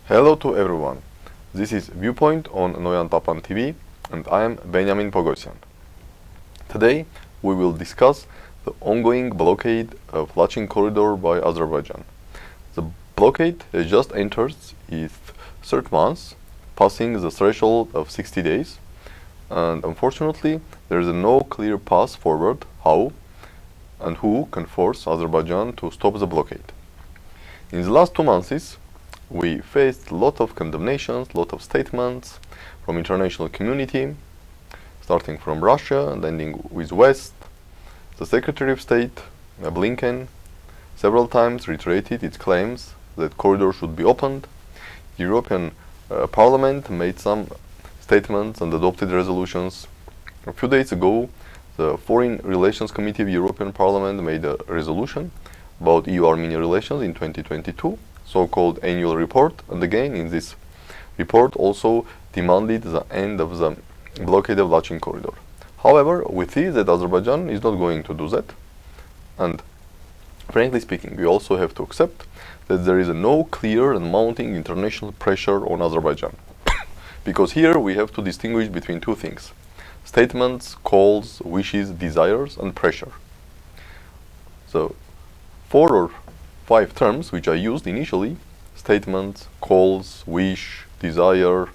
Hello to everyone. This is Viewpoint on Noyan Tapan TV and I am Benyamin Poghosyan. Today we will discuss the ongoing blockade of Lachin corridor by Azerbaijan. The blockade has just entered its third month, passing the threshold of 60 days, and unfortunately there is no clear path forward how and who can force Azerbaijan to stop the blockade. In the last 2 months, we faced a lot of condemnations, a lot of statements from international community, starting from Russia and ending with West. The Secretary of State, Blinken, several times reiterated its claims that corridor should be opened. The European Parliament made some statements and adopted resolutions. A few days ago, the Foreign Relations Committee of European Parliament made a resolution about EU-Armenia relations in 2022, so-called annual report, and again in this report also demanded the end of the blockade of Lachin corridor. However, we see that Azerbaijan is not going to do that, and frankly speaking, we also have to accept that there is no clear and mounting international pressure on Azerbaijan. Because here we have to distinguish between two things: statements, calls, wishes, desires, and pressure. So 4 or 5 terms which I used initially: statements, calls, wish, desire,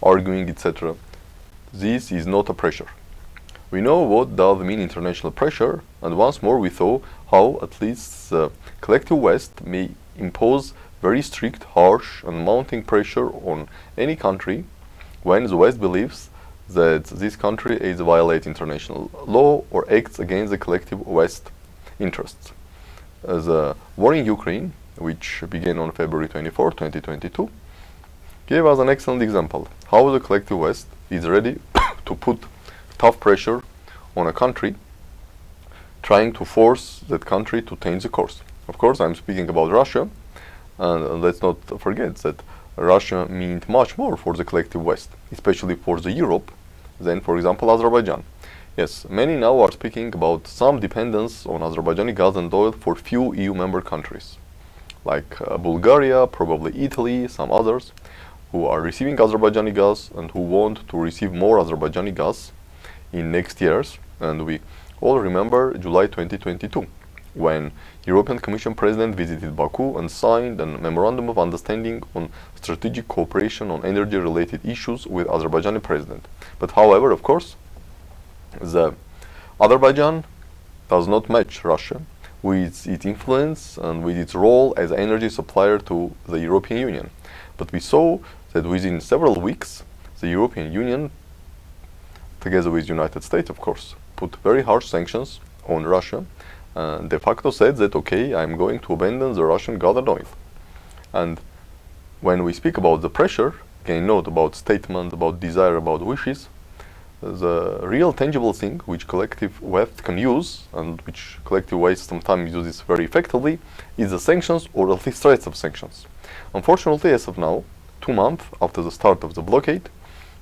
arguing, etc. This is not a pressure. We know what does mean international pressure, and once more we saw how at least the collective West may impose very strict, harsh and mounting pressure on any country when the West believes that this country is violating international law or acts against the collective West interests. The war in Ukraine, which began on February 24, 2022, gave us an excellent example how the collective West is ready to put tough pressure on a country, trying to force that country to change the course. Of course, I'm speaking about Russia, and let's not forget that Russia meant much more for the collective West, especially for the Europe, than, for example, Azerbaijan. Yes, many now are speaking about some dependence on Azerbaijani gas and oil for few EU member countries, like Bulgaria, probably Italy, some others, who are receiving Azerbaijani gas and who want to receive more Azerbaijani gas in next years. And we all remember July 2022, when European Commission President visited Baku and signed a memorandum of understanding on strategic cooperation on energy-related issues with Azerbaijani President. But however, of course, the Azerbaijan does not match Russia with its influence and with its role as an energy supplier to the European Union. But we saw that within several weeks, the European Union, together with the United States, of course, put very harsh sanctions on Russia and de facto said that, okay, I'm going to abandon the Russian gas and oil. And when we speak about the pressure, again, note about statement, about desire, about wishes, the real tangible thing which collective West can use, and which collective West sometimes uses very effectively, is the sanctions, or at least threats of sanctions. Unfortunately, as of now, 2 months after the start of the blockade,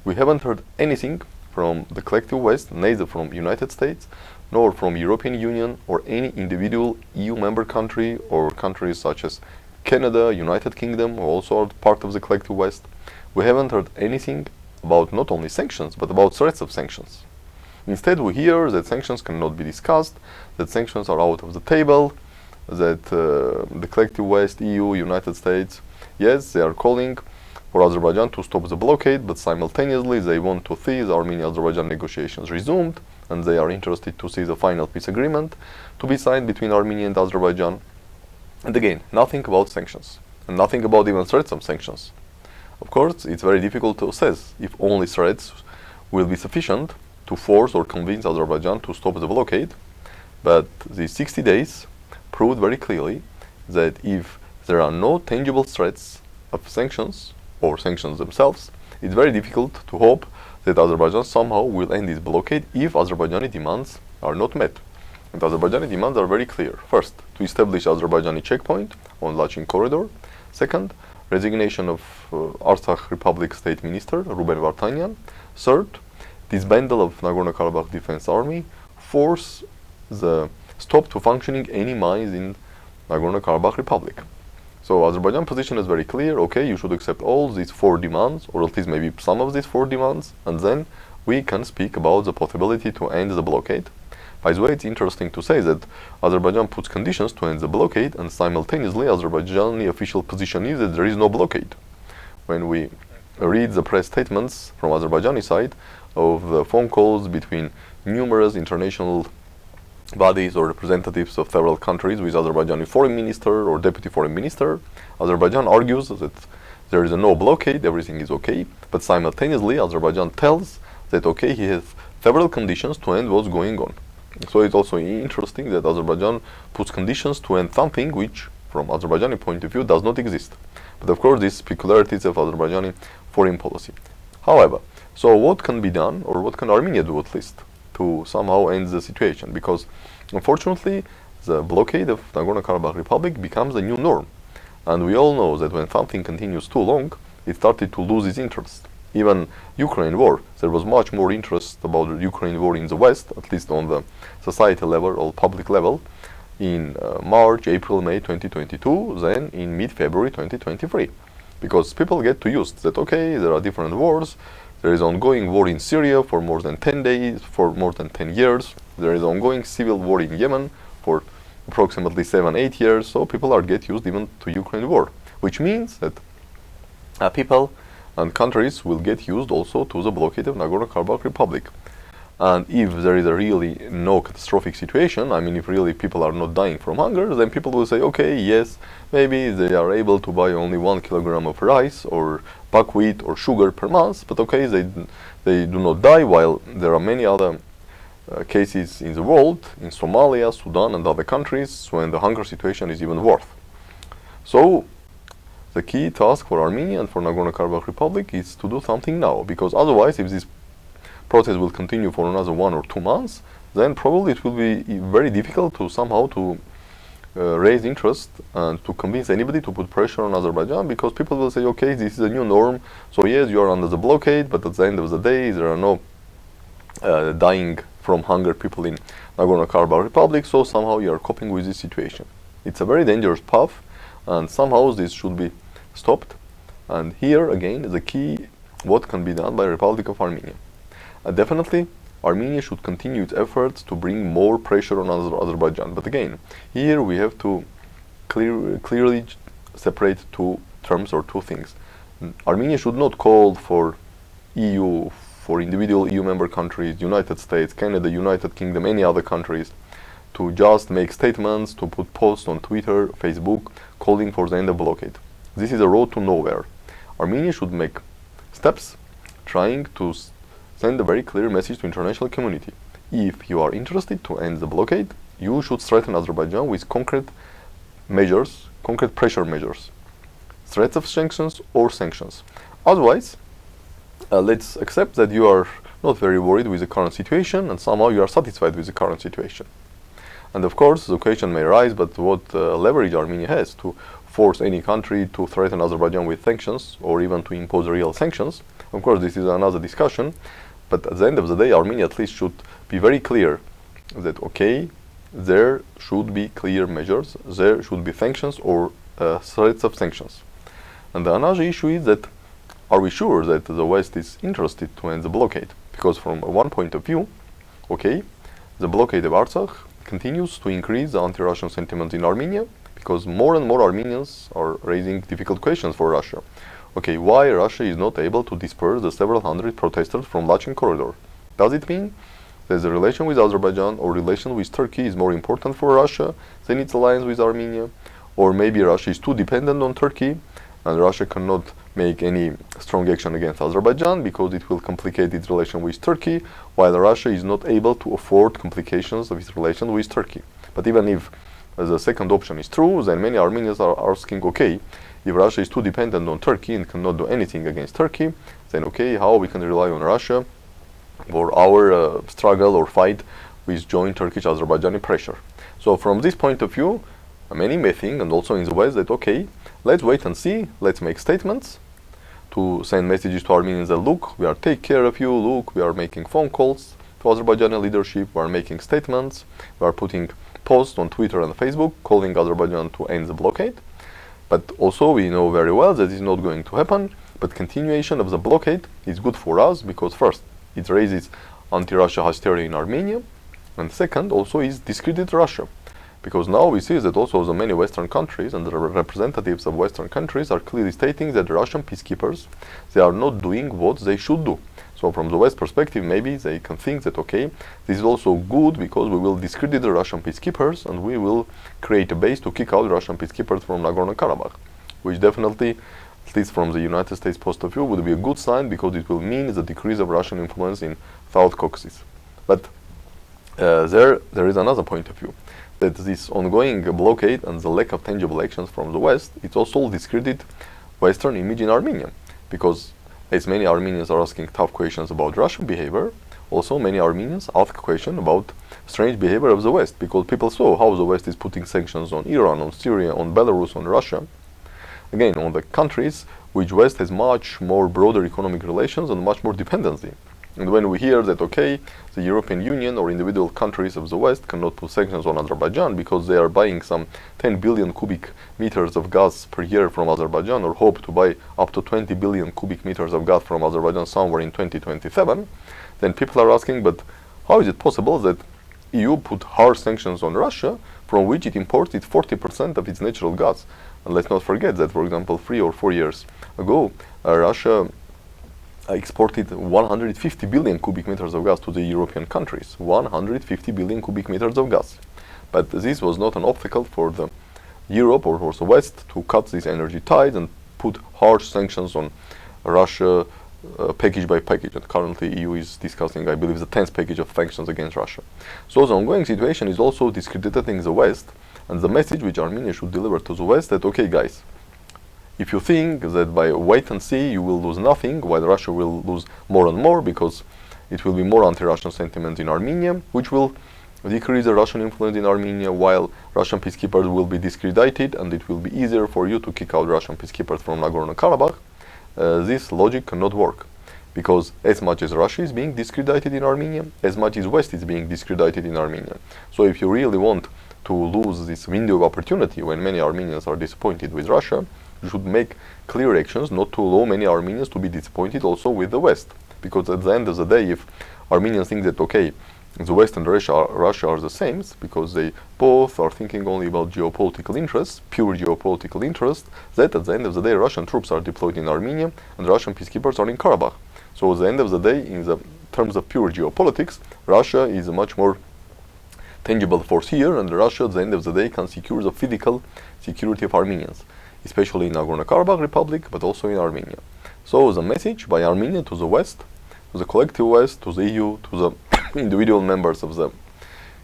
we haven't heard anything from the collective West, neither from United States, nor from European Union, or any individual EU member country, or countries such as Canada, United Kingdom, who also are part of the collective West. We haven't heard anything about not only sanctions, but about threats of sanctions. Instead, we hear that sanctions cannot be discussed, that sanctions are out of the table, that the collective West, EU, United States, yes, they are calling for Azerbaijan to stop the blockade, but simultaneously they want to see the Armenia-Azerbaijan negotiations resumed, and they are interested to see the final peace agreement to be signed between Armenia and Azerbaijan. And again, nothing about sanctions, and nothing about even threats of sanctions. Of course, it's very difficult to assess if only threats will be sufficient to force or convince Azerbaijan to stop the blockade, but the 60 days proved very clearly that if there are no tangible threats of sanctions, or sanctions themselves, it's very difficult to hope that Azerbaijan somehow will end this blockade if Azerbaijani demands are not met. And Azerbaijani demands are very clear. First, to establish Azerbaijani checkpoint on Lachin corridor. Second, resignation of Artsakh Republic State Minister Ruben Vartanyan. Third, disbandal of Nagorno-Karabakh Defense Army. Fourth, the stop to functioning any mines in Nagorno-Karabakh Republic. So Azerbaijan's position is very clear. Okay, you should accept all these 4 demands, or at least maybe some of these 4 demands, and then we can speak about the possibility to end the blockade. By the way, it's interesting to say that Azerbaijan puts conditions to end the blockade, and simultaneously Azerbaijani official position is that there is no blockade. When we read the press statements from Azerbaijani side of the phone calls between numerous international bodies or representatives of several countries with Azerbaijani foreign minister or deputy foreign minister, Azerbaijan argues that there is no blockade, everything is okay, but simultaneously Azerbaijan tells that okay, he has several conditions to end what's going on. So it's also interesting that Azerbaijan puts conditions to end something which, from Azerbaijani point of view, does not exist. But of course, these peculiarities of Azerbaijani foreign policy. However, so what can be done, or what can Armenia do at least, to somehow end the situation? Because unfortunately, the blockade of Nagorno-Karabakh Republic becomes a new norm. And we all know that when something continues too long, it started to lose its interest. Even Ukraine war, there was much more interest about the Ukraine war in the West, at least on the society level or public level, in March, April, May 2022 than in mid-February 2023. Because people get used that, okay, there are different wars, there is ongoing war in Syria for more than 10 days, for more than 10 years, there is ongoing civil war in Yemen for approximately 7-8 years, so people are get used even to Ukraine war, which means that people and countries will get used also to the blockade of Nagorno-Karabakh Republic. And if there is a really no catastrophic situation, I mean if really people are not dying from hunger, then people will say, okay, yes, maybe they are able to buy only 1 kilogram of rice or buckwheat or sugar per month, but okay, they do not die, while there are many other cases in the world, in Somalia, Sudan and other countries, when the hunger situation is even worse. So the key task for Armenia and for Nagorno-Karabakh Republic is to do something now, because otherwise, if this process will continue for another 1 or 2 months, then probably it will be very difficult to somehow to raise interest and to convince anybody to put pressure on Azerbaijan, because people will say, okay, this is a new norm, so yes, you are under the blockade, but at the end of the day, there are no dying from hunger people in Nagorno-Karabakh Republic, so somehow you are coping with this situation. It's a very dangerous path, and somehow this should be stopped. And here again the key, what can be done by the Republic of Armenia. Definitely Armenia should continue its efforts to bring more pressure on Azerbaijan, but again here we have to clearly separate 2 terms or 2 things. Armenia should not call for EU, for individual EU member countries, United States, Canada, United Kingdom, any other countries, to just make statements, to put posts on Twitter, Facebook, calling for the end of blockade. This is a road to nowhere. Armenia should make steps trying to send a very clear message to international community. If you are interested to end the blockade, you should threaten Azerbaijan with concrete measures, concrete pressure measures, threats of sanctions or sanctions. Otherwise, let's accept that you are not very worried with the current situation and somehow you are satisfied with the current situation. And of course, the question may arise, but what leverage Armenia has to force any country to threaten Azerbaijan with sanctions or even to impose real sanctions? Of course, this is another discussion, but at the end of the day, Armenia at least should be very clear that, okay, there should be clear measures, there should be sanctions or threats of sanctions. And the another issue is that, are we sure that the West is interested to end the blockade? Because from one point of view, okay, the blockade of Artsakh continues to increase the anti-Russian sentiment in Armenia, because more and more Armenians are raising difficult questions for Russia. Okay, why Russia is not able to disperse the several hundred protesters from Lachin corridor? Does it mean that the relation with Azerbaijan or relation with Turkey is more important for Russia than its alliance with Armenia? Or maybe Russia is too dependent on Turkey and Russia cannot make any strong action against Azerbaijan because it will complicate its relation with Turkey, while Russia is not able to afford complications of its relation with Turkey. But even if the second option is true, then many Armenians are asking, okay, if Russia is too dependent on Turkey and cannot do anything against Turkey, then okay, how we can rely on Russia for our struggle or fight with joint Turkish-Azerbaijani pressure. So from this point of view, many may think, and also in the West, that okay, let's wait and see, let's make statements to send messages to Armenians that look, we are taking care of you, look, we are making phone calls to Azerbaijani leadership, we are making statements, we are putting posts on Twitter and Facebook calling Azerbaijan to end the blockade. But also we know very well that it's not going to happen, but continuation of the blockade is good for us because first, it raises anti-Russia hysteria in Armenia, and second, also is discredit Russia. Because now we see that also the many Western countries and the representatives of Western countries are clearly stating that the Russian peacekeepers, they are not doing what they should do. So from the West perspective, maybe they can think that, okay, this is also good because we will discredit the Russian peacekeepers and we will create a base to kick out Russian peacekeepers from Nagorno-Karabakh, which definitely, at least from the United States point of view, would be a good sign because it will mean the decrease of Russian influence in South Caucasus. But there is another point of view, that this ongoing blockade and the lack of tangible actions from the West, it also discredit Western image in Armenia, because as many Armenians are asking tough questions about Russian behavior, also many Armenians ask questions about strange behavior of the West, because people saw how the West is putting sanctions on Iran, on Syria, on Belarus, on Russia, again on the countries which West has much more broader economic relations and much more dependency. And when we hear that, okay, the European Union or individual countries of the West cannot put sanctions on Azerbaijan because they are buying some 10 billion cubic meters of gas per year from Azerbaijan, or hope to buy up to 20 billion cubic meters of gas from Azerbaijan somewhere in 2027, then people are asking, but how is it possible that EU put harsh sanctions on Russia, from which it imported 40% of its natural gas? And let's not forget that, for example, 3 or 4 years ago, Russia exported 150 billion cubic meters of gas to the European countries. 150 billion cubic meters of gas. But this was not an obstacle for the Europe or for the West to cut these energy ties and put harsh sanctions on Russia package by package. And currently EU is discussing, I believe, the 10th package of sanctions against Russia. So the ongoing situation is also discrediting the West, and the message which Armenia should deliver to the West that, okay guys, if you think that by wait and see you will lose nothing, while Russia will lose more and more because it will be more anti-Russian sentiment in Armenia, which will decrease the Russian influence in Armenia, while Russian peacekeepers will be discredited and it will be easier for you to kick out Russian peacekeepers from Nagorno-Karabakh, this logic cannot work. Because as much as Russia is being discredited in Armenia, as much as West is being discredited in Armenia. So if you really want to lose this window of opportunity when many Armenians are disappointed with Russia, you should make clear actions not to allow many Armenians to be disappointed also with the West. Because at the end of the day, if Armenians think that, okay, the West and Russia are the same, because they both are thinking only about geopolitical interests, pure geopolitical interests, that at the end of the day Russian troops are deployed in Armenia and Russian peacekeepers are in Karabakh. So at the end of the day, in the terms of pure geopolitics, Russia is a much more tangible force here, and Russia at the end of the day can secure the physical security of Armenians, especially in Nagorno-Karabakh Republic, but also in Armenia. So the message by Armenia to the West, to the collective West, to the EU, to the individual members of the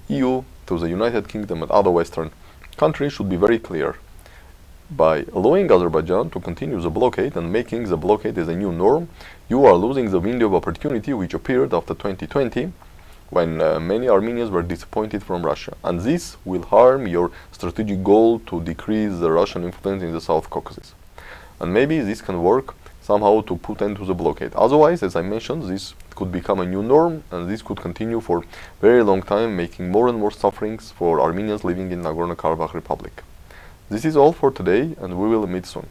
EU, to the United Kingdom and other Western countries should be very clear. By allowing Azerbaijan to continue the blockade and making the blockade as a new norm, you are losing the window of opportunity which appeared after 2020, when many Armenians were disappointed from Russia. And this will harm your strategic goal to decrease the Russian influence in the South Caucasus. And maybe this can work somehow to put end to the blockade. Otherwise, as I mentioned, this could become a new norm, and this could continue for very long time, making more and more sufferings for Armenians living in Nagorno-Karabakh Republic. This is all for today, and we will meet soon.